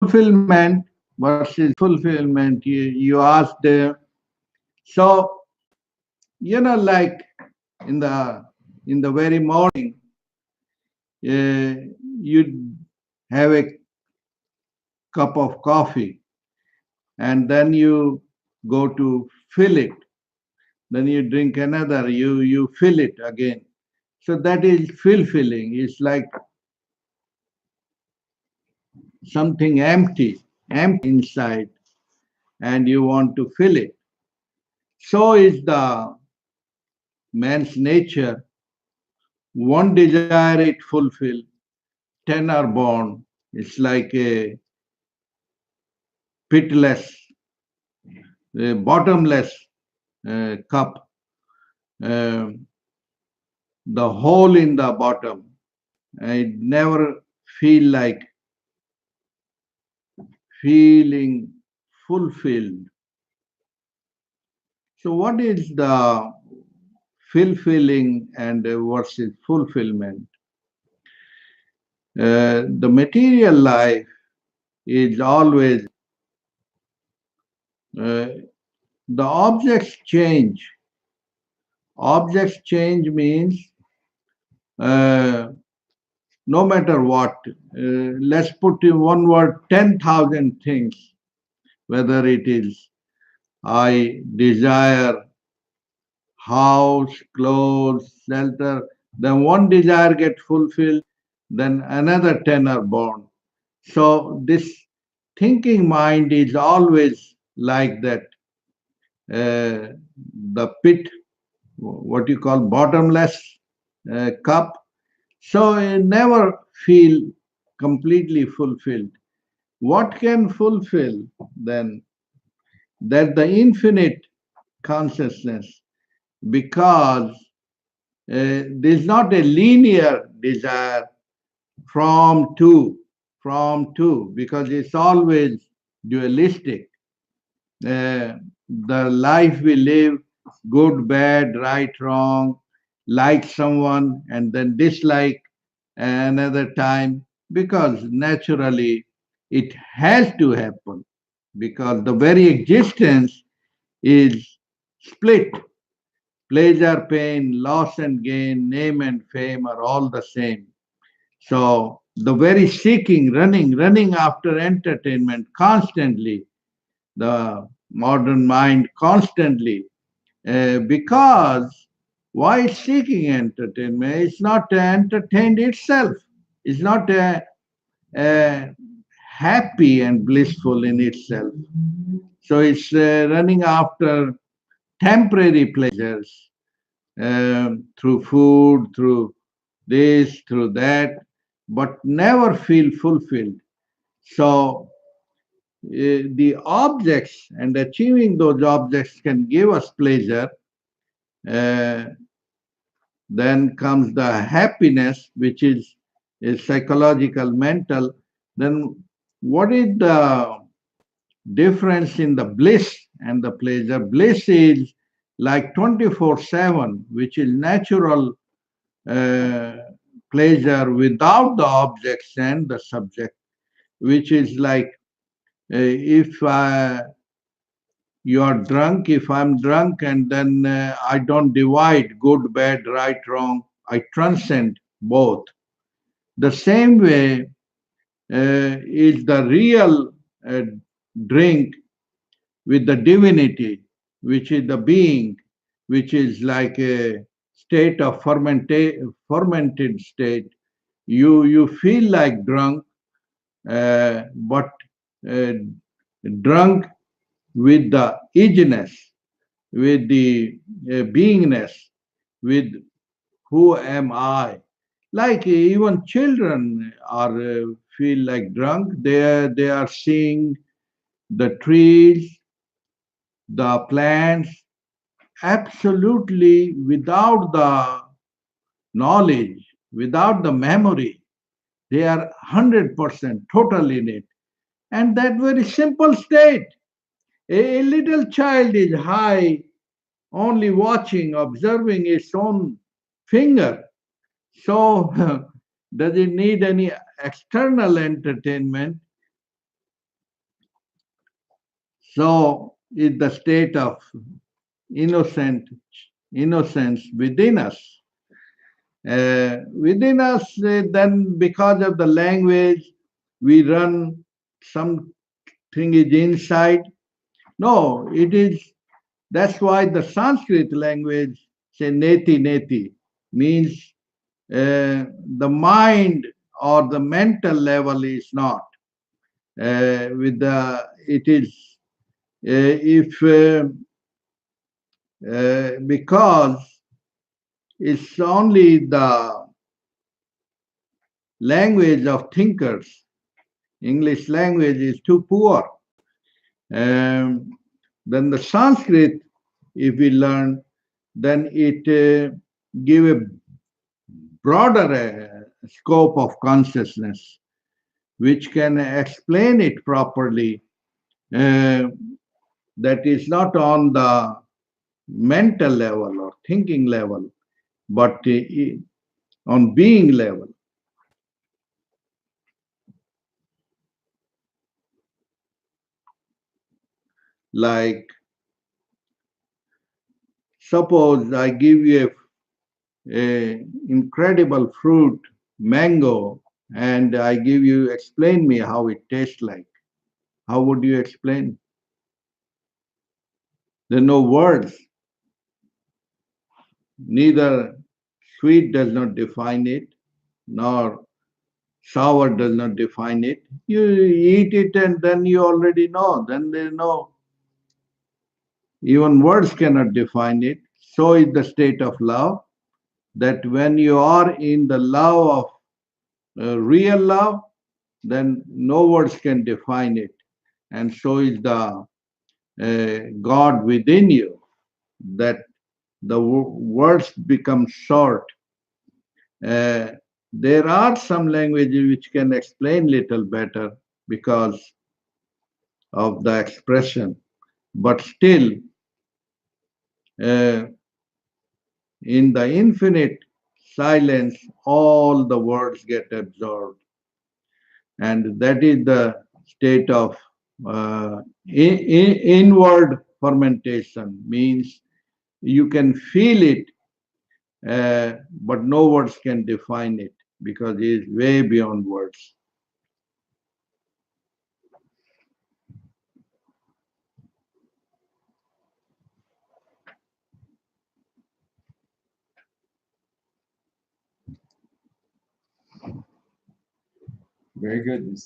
fulfillment versus fulfillment. You asked, so like in the very morning, you have a cup of coffee, and then you go to fill it. Then you drink another. You fill it again. So that is fulfilling. It's like something empty inside, and you want to fill it. So is the man's nature. One desire it fulfill, 10 are born. It's like a pitless, a bottomless cup, uh, the hole in the bottom. I never feel like feeling fulfilled. So, what is the fulfilling and versus fulfillment? The material life is always uh, the objects change. Objects change means uh, no matter what. Let's put in one word 10,000 things, whether it is I desire house, clothes, shelter, then one desire get fulfilled, then another 10 are born. So this thinking mind is always like that. The pit, what you call bottomless cup. So you never feel completely fulfilled. What can fulfill then? That the infinite consciousness, because there's not a linear desire from to, because it's always dualistic. The life we live, good, bad, right, wrong, like someone and then dislike another time, because naturally it has to happen, because the very existence is split. Pleasure, pain, loss and gain, name and fame are all the same. So the very seeking, running after entertainment constantly, the modern mind constantly, because why it's seeking entertainment? It's not entertained itself. It's not happy and blissful in itself. So it's running after temporary pleasures, through food, through this, through that, but never feel fulfilled. So the objects and achieving those objects can give us pleasure. Uh, then comes the happiness, which is psychological, mental. Then what is the difference in the bliss and the pleasure? Bliss is like 24/7, which is natural uh, pleasure without the objects and the subject, which is like if you are drunk, if I'm drunk, and then I don't divide good, bad, right, wrong, I transcend both. The same way is the real drink with the divinity, which is the being, which is like a state of fermented state. You feel like drunk, but uh, drunk with the edginess, with the beingness, with who am I. Like even children are feel like drunk. They are seeing the trees, the plants, absolutely without the knowledge, without the memory. They are 100% total in it. And that very simple state. A little child is high, only watching, observing its own finger. So, does it need any external entertainment? So is the state of innocent innocence within us. Then because of the language, we run something is inside. No, it is. That's why the Sanskrit language say neti neti means the mind or the mental level is not with the it is if because it's only the language of thinkers. English language is too poor. Um, then the Sanskrit, if we learn, then it give a broader scope of consciousness, which can explain it properly. Uh, that is not on the mental level or thinking level, but on being level. Like, suppose I give you a incredible fruit, mango, and I give you, explain me how it tastes like. How would you explain? There are no words. Neither sweet does not define it, nor sour does not define it. You eat it and then you already know. Then there is no, even words cannot define it. So is the state of love, that when you are in the love of real love, then no words can define it. And so is the God within you, that the words become short. Uh, there are some languages which can explain little better because of the expression, but still, uh, in the infinite silence, all the words get absorbed, and that is the state of inward fermentation. Means you can feel it, but no words can define it because it is way beyond words. Very good.